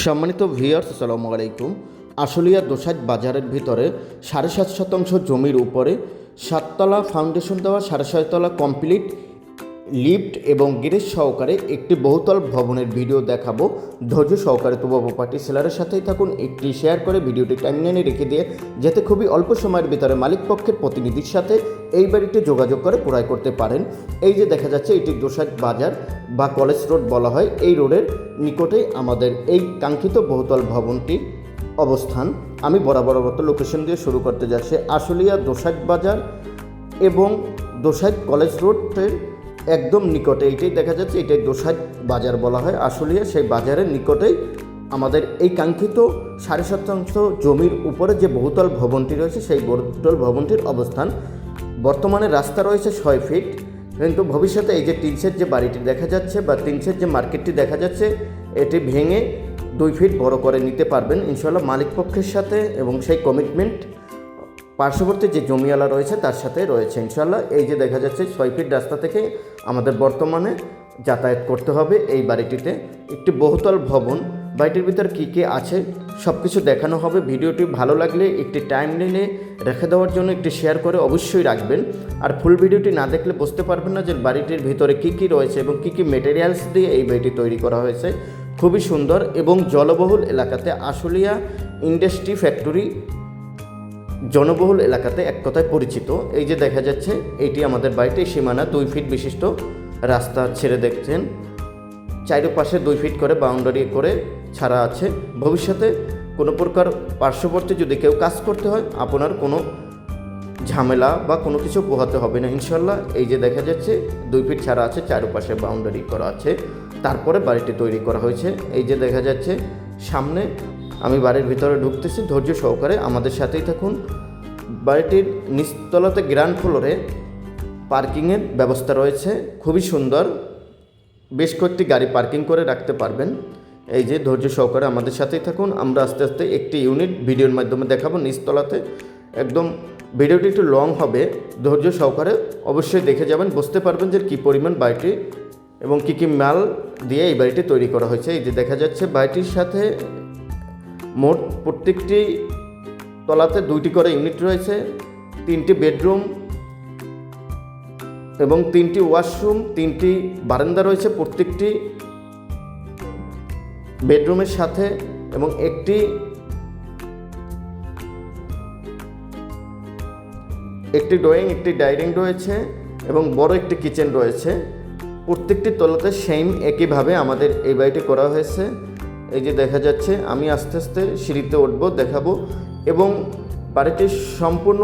সম্মানিত ভিউয়ার্স, আসসালামু আলাইকুম। আশুলিয়া দোসাইদ বাজারের ভিতরে 7.5 শতাংশ জমির উপরে 7তলা ফাউন্ডেশন দেওয়া 6.5 তলা কমপ্লিট লিফট এবং গ্যারেজ সহকারে একটি বহুতল ভবনের ভিডিও দেখাবো। ধৈর্য সহকারে তবু প্রপার্টি সেলারের সাথেই থাকুন। একটি শেয়ার করে ভিডিওটি টাইমলাইনে রেখে দিয়ে যাতে খুবই অল্প সময়ের ভিতরে মালিক পক্ষের প্রতিনিধির সাথে এই বাড়িটি যোগাযোগ করে ক্রয় করতে পারেন। এই যে দেখা যাচ্ছে, এটি দোসাইদ বাজার বা কলেজ রোড বলা হয়। এই রোডের নিকটেই আমাদের এই কাঙ্ক্ষিত বহুতল ভবনটির অবস্থান। আমি বরাবর মতো লোকেশন দিয়ে শুরু করতে যাচ্ছি। আশুলিয়া দোসাইদ বাজার এবং দোসাইদ কলেজ রোডের একদম নিকটে এইটাই দেখা যাচ্ছে, এটাই দোসাইদ বাজার বলা হয় আশুলিয়া। সেই বাজারের নিকটেই আমাদের এই কাঙ্ক্ষিত 7.5 শতাংশ জমির উপরে যে বহুতল ভবনটি রয়েছে, সেই বহুতল ভবনটির অবস্থান। বর্তমানে রাস্তা রয়েছে 6 ফিট, কিন্তু ভবিষ্যতে এই যে টিনশেড যে বাড়িটি দেখা যাচ্ছে বা টিনশেড যে মার্কেটটি দেখা যাচ্ছে, এটি ভেঙে 2 ফিট বড় করে নিতে পারবেন ইনশাল্লাহ মালিক পক্ষের সাথে, এবং সেই কমিটমেন্ট পার্শ্ববর্তী যে জমিওয়ালা রয়েছে তার সাথে রয়েছে ইনশাল্লাহ। এই যে দেখা যাচ্ছে 6 ফিট রাস্তা থেকে আমাদের বর্তমানে যাতায়াত করতে হবে এই বাড়িটিতে। একটি বহুতল ভবন, বাড়িটির ভিতর কী কী আছে সব কিছু দেখানো হবে। ভিডিওটি ভালো লাগলে একটি টাইম নিলে রেখে দেওয়ার জন্য একটি শেয়ার করে অবশ্যই রাখবেন। আর ফুল ভিডিওটি না দেখলে বুঝতে পারবেন না যে বাড়িটির ভিতরে কী কী রয়েছে এবং কী কী মেটেরিয়ালস দিয়ে এই বাড়িটি তৈরি করা হয়েছে। খুবই সুন্দর এবং জনবহুল এলাকাতে, আশুলিয়া ইন্ডাস্ট্রি ফ্যাক্টরি জনবহুল এলাকাতে এক কথায় পরিচিত। এই যে দেখা যাচ্ছে, এইটি আমাদের বাড়িটির সীমানা। 2 ফিট বিশিষ্ট রাস্তা ছেড়ে দেখছেন, চারপাশে 2 ফিট করে বাউন্ডারি করে ছাড়া আছে। ভবিষ্যতে কোনো প্রকার পার্শ্ববর্তী যদি কেউ কাজ করতে হয়, আপনার কোনো ঝামেলা বা কোনো কিছু পোহাতে হবে না ইনশাল্লাহ। এই যে দেখা যাচ্ছে 2 ফিট ছাড়া আছে, চারপাশে বাউন্ডারি করা আছে, তারপরে বাড়িটি তৈরি করা হয়েছে। এই যে দেখা যাচ্ছে সামনে, আমি বাড়ির ভিতরে ঢুকতেছি, ধৈর্য সহকারে আমাদের সাথেই থাকুন। বাড়িটির নিচতলাতে গ্রাউন্ড ফ্লোরে পার্কিংয়ের ব্যবস্থা রয়েছে, খুবই সুন্দর। বেশ কয়েকটি গাড়ি পার্কিং করে রাখতে পারবেন। এই যে ধৈর্য সহকারে আমাদের সাথেই থাকুন। আমরা আস্তে আস্তে একটি ইউনিট ভিডিওর মাধ্যমে দেখাবো নিচতলাতে। একদম ভিডিওটি একটু লং হবে, ধৈর্য সহকারে অবশ্যই দেখে যাবেন, বুঝতে পারবেন যে কী পরিমাণ বাড়িটি এবং কী কী মাল দিয়ে এই বাড়িটি তৈরি করা হয়েছে। এই যে দেখা যাচ্ছে বাড়িটির সাথে মোট প্রত্যেকটি তলাতে 2টি করে ইউনিট রয়েছে, 3টি বেডরুম এবং 3টি ওয়াশরুম, 3টি বারান্দা রয়েছে প্রত্যেকটি বেডরুমের সাথে, এবং একটি ড্রয়িং, একটি ডাইনিং রয়েছে এবং বড় একটি কিচেন রয়েছে। প্রত্যেকটি তলাতে সেম একইভাবে আমাদের এই বাড়িটি করা হয়েছে। এই যে দেখা যাচ্ছে, আমি আস্তে আস্তে সিঁড়িতে উঠবো, দেখাবো। এবং বাড়িটির সম্পূর্ণ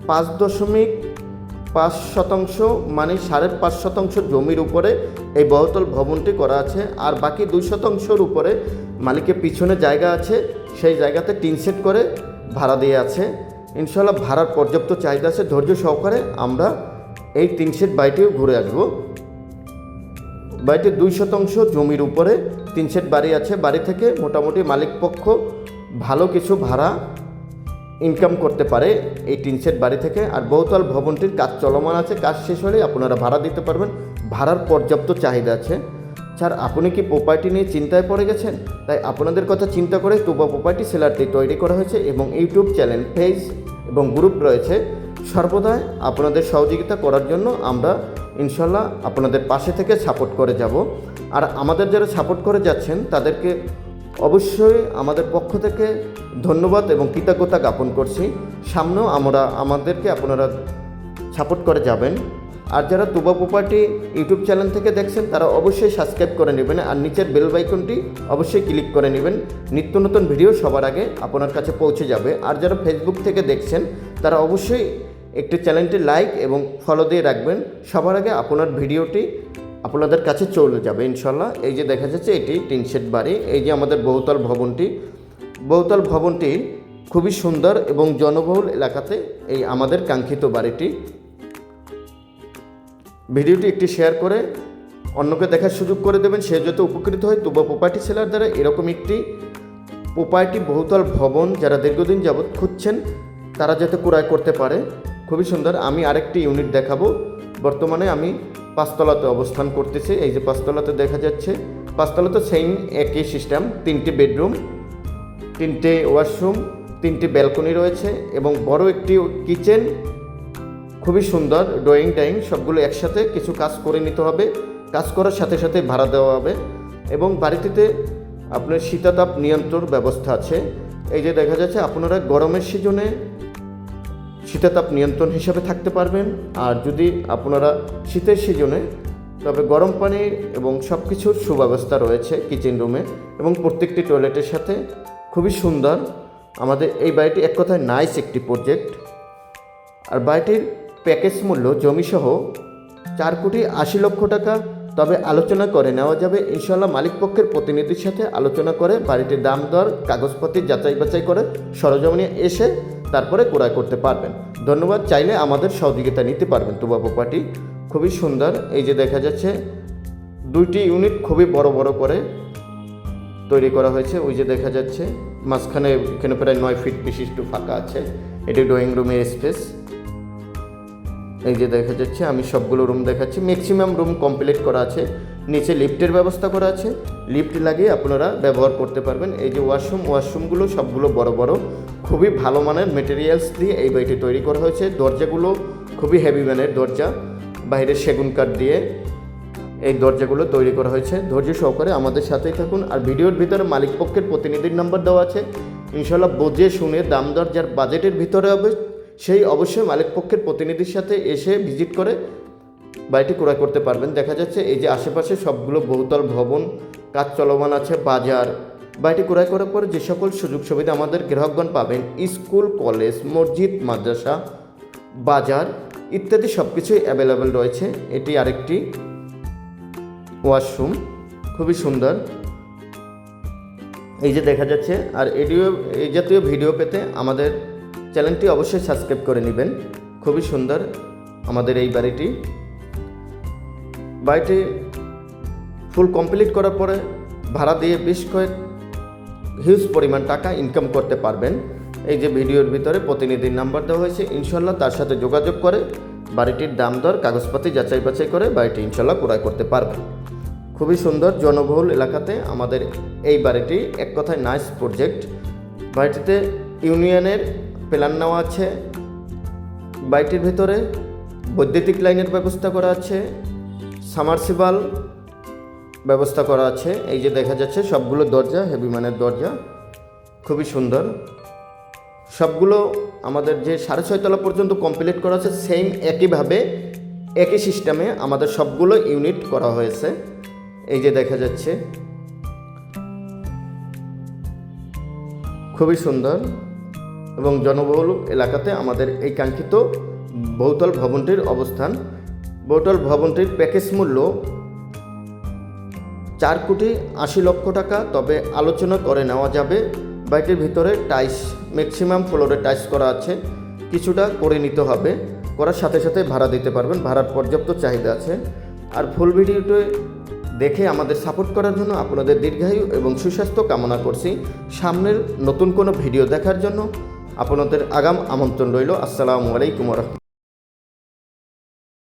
5.5 শতাংশ মানে 5.5 শতাংশ জমির উপরে এই বহুতল ভবনটি করা আছে। আর বাকি 2 শতাংশের উপরে মালিকের পিছনে জায়গা আছে, সেই জায়গাতে টিনশেড করে ভাড়া দিয়ে আছে ইনশাল্লাহ। ভাড়ার পর্যাপ্ত চাহিদা আছে। ধৈর্য সহকারে আমরা এই টিনশেড বাড়িটিও ঘুরে আসবো। বাড়িটির 2 শতাংশ জমির উপরে টিনশেড বাড়ি আছে। বাড়ি থেকে মোটামুটি মালিক পক্ষ ভালো কিছু ভাড়া ইনকাম করতে পারে এই টিনশেড বাড়ি থেকে। আর বহুতল ভবনটির কাজ চলমান আছে, কাজ শেষ হলে আপনারা ভাড়া দিতে পারবেন। ভাড়ার পর্যাপ্ত চাহিদা আছে। স্যার, আপনি কি প্রপার্টি নিয়ে চিন্তায় পড়ে গেছেন? তাই আপনাদের কথা চিন্তা করে তুবা প্রপার্টি সেলারটি তৈরি করা হয়েছে, এবং ইউটিউব চ্যানেল, পেজ এবং গ্রুপ রয়েছে। সর্বদাই আপনাদের সহযোগিতা করার জন্য আমরা ইনশাল্লাহ আপনাদের পাশে থেকে সাপোর্ট করে যাব। আর আমাদের যারা সাপোর্ট করে যাচ্ছেন তাদেরকে অবশ্যই আমাদের পক্ষ থেকে ধন্যবাদ এবং কৃতজ্ঞতা জ্ঞাপন করছি। সামনেও আমাদেরকে আপনারা সাপোর্ট করে যাবেন। আর যারা তুবা প্রপার্টি ইউটিউব চ্যানেল থেকে দেখছেন তারা অবশ্যই সাবস্ক্রাইব করে নেবেন, আর নিচের বেল আইকনটি অবশ্যই ক্লিক করে নেবেন। নিত্য নতুন ভিডিও সবার আগে আপনার কাছে পৌঁছে যাবে। আর যারা ফেসবুক থেকে দেখছেন তারা অবশ্যই একটি চ্যানেলটি লাইক এবং ফলো দিয়ে রাখবেন, সবার আগে আপনার ভিডিওটি আপনাদের কাছে চলে যাবে ইনশাল্লাহ। এই যে দেখা যাচ্ছে, এটি টিনশেড বাড়ি। এই যে আমাদের বহুতল ভবনটি খুবই সুন্দর এবং জনবহুল এলাকাতে এই আমাদের কাঙ্ক্ষিত বাড়িটি। ভিডিওটি একটি শেয়ার করে অন্যকে দেখার সুযোগ করে দেবেন, সে যত উপকৃত হয়। তুবা প্রপার্টি সেলার দ্বারা এরকম একটি প্রপার্টি বহুতল ভবন যারা দীর্ঘদিন যাবৎ খুঁজছেন তারা যাতে ক্রয় করতে পারে। খুবই সুন্দর। আমি আরেকটি ইউনিট দেখাবো। বর্তমানে আমি পাঁচতলাতে অবস্থান করতেছে। এই যে পাঁচতলাতে দেখা যাচ্ছে, পাঁচতলাতে সেম একই সিস্টেম, 3টি বেডরুম, 3টে ওয়াশরুম, 3টি ব্যালকনি রয়েছে এবং বড় একটি কিচেন, খুবই সুন্দর ড্রয়িং ডাইনিং, সবগুলো একসাথে। কিছু কাজ করে নিতে হবে, কাজ করার সাথে সাথে ভাড়া দেওয়া হবে এবং বাড়িটিতে আপনার শীতাতাপ নিয়ন্ত্রণ ব্যবস্থা আছে। এই যে দেখা যাচ্ছে, আপনারা গরমের সিজনে শীতাতাপ নিয়ন্ত্রণ হিসাবে থাকতে পারবেন, আর যদি আপনারা শীতের সিজনে, তবে গরম পানির এবং সব কিছুর সুব্যবস্থা রয়েছে কিচেন রুমে এবং প্রত্যেকটি টয়লেটের সাথে। খুবই সুন্দর আমাদের এই বাড়িটি, এক কথায় নাইস একটি প্রজেক্ট। আর বাড়িটির প্যাকেজ মূল্য জমিসহ 4,80,00,000 টাকা। তবে আলোচনা করে নেওয়া যাবে ইনশাল্লাহ, মালিকপক্ষের প্রতিনিধির সাথে আলোচনা করে বাড়িটির দাম দর কাগজপত্র যাচাই বাছাই করে সরজমিনে এসে তারপরে ক্রয় করতে পারবেন। ধন্যবাদ। চাইলে আমাদের সহযোগিতা নিতে পারবেন। তুবা প্রপার্টি খুবই সুন্দর। এই যে দেখা যাচ্ছে 2টি ইউনিট খুবই বড় বড় করে তৈরি করা হয়েছে। ওই যে দেখা যাচ্ছে মাঝখানে এখানে প্রায় 9 ফিট বিশিষ্ট ফাঁকা আছে, এটি ড্রয়িং রুমের স্পেস। এই যে দেখা যাচ্ছে, আমি সবগুলো রুম দেখাচ্ছি, ম্যাক্সিমাম রুম কমপ্লিট করা আছে। নিচে লিফটের ব্যবস্থা করা আছে, লিফট লাগিয়ে আপনারা ব্যবহার করতে পারবেন। এই যে ওয়াশরুমগুলো সবগুলো বড় বড়, খুবই ভালো মানের মেটেরিয়ালস দিয়ে এই বাড়িটি তৈরি করা হয়েছে। দরজাগুলো খুবই হেভি মানের দরজা, বাইরে সেগুন কাঠ দিয়ে এই দরজাগুলো তৈরি করা হয়েছে। ধৈর্য সহকারে আমাদের সাথেই থাকুন। আর ভিডিওর ভিতরে মালিকপক্ষের প্রতিনিধির নাম্বার দেওয়া আছে, ইনশাল্লাহ বুঝে শুনে দাম দর যার বাজেটের ভিতরে হবে সেই অবশ্যই মালিকপক্ষের প্রতিনিধির সাথে এসে ভিজিট করে বাড়িটি ক্রয় করতে পারবেন। দেখা যাচ্ছে এই যে আশেপাশে সবগুলো বহুতল ভবন, কাজ চলমান আছে, বাজার। বাড়িটি ক্রয় করার পরে যে সকল সুযোগ সুবিধা আমাদের গ্রাহকগণ পাবেন, স্কুল, কলেজ, মসজিদ, মাদ্রাসা, বাজার ইত্যাদি সব কিছুই অ্যাভেলেবেল রয়েছে। এটি আরেকটি ওয়াশরুম, খুবই সুন্দর। এই যে দেখা যাচ্ছে। আর এই জাতীয় ভিডিও পেতে আমাদের চ্যানেলটি অবশ্যই সাবস্ক্রাইব করে নেবেন। খুবই সুন্দর আমাদের এই বাড়িটি ফুল কমপ্লিট করার পরে ভাড়া দিয়ে বেশ হিউজ পরিমাণ টাকা ইনকাম করতে পারবেন। এই যে ভিডিওর ভিতরে প্রতিনিধির নাম্বার দেওয়া হয়েছে, ইনশাল্লাহ তার সাথে যোগাযোগ করে বাড়িটির দাম দর কাগজপাতি যাচাই বাছাই করে বাড়িটি ইনশাল্লাহ ক্রয় করতে পারবেন। খুবই সুন্দর জনবহুল এলাকাতে আমাদের এই বাড়িটি, এক কথায় নাইস প্রজেক্ট। বাড়িটিতে ইউনিয়নের প্ল্যান নেওয়া আছে, বাড়িটির ভিতরে বৈদ্যুতিক লাইনের ব্যবস্থা করা আছে, সামারসিবল ব্যবস্থা করা আছে। এই যে দেখা যাচ্ছে সবগুলো দরজা হেভি মানের দরজা, খুবই সুন্দর। সবগুলো আমাদের যে 6.5 তলা পর্যন্ত কমপ্লিট করা আছে, সেম একইভাবে একই সিস্টেমে আমাদের সবগুলো ইউনিট করা হয়েছে। এই যে দেখা যাচ্ছে খুবই সুন্দর এবং জনবহুল এলাকাতে আমাদের এই কাঙ্ক্ষিত বহুতল ভবনটির অবস্থান। বহুতল ভবনটির প্যাকেজ মূল্য 4,80,00,000 টাকা। তবে আলোচনা করে নেওয়া যাবে। বাড়িটির ভিতরে টাইলস, ম্যাক্সিমাম ফ্লোরে টাইলস করা আছে, কিছুটা করে নিতে হবে, করার সাথে সাথে ভাড়া দিতে পারবেন, ভাড়ার পর্যাপ্ত চাহিদা আছে। আর ফুল ভিডিওটি দেখে আমাদের সাপোর্ট করার জন্য আপনাদের দীর্ঘায়ু এবং সুস্বাস্থ্য কামনা করছি। সামনের নতুন কোনো ভিডিও দেখার জন্য আপনাদের আগাম আমন্ত্রণ রইল। আসসালামু আলাইকুম।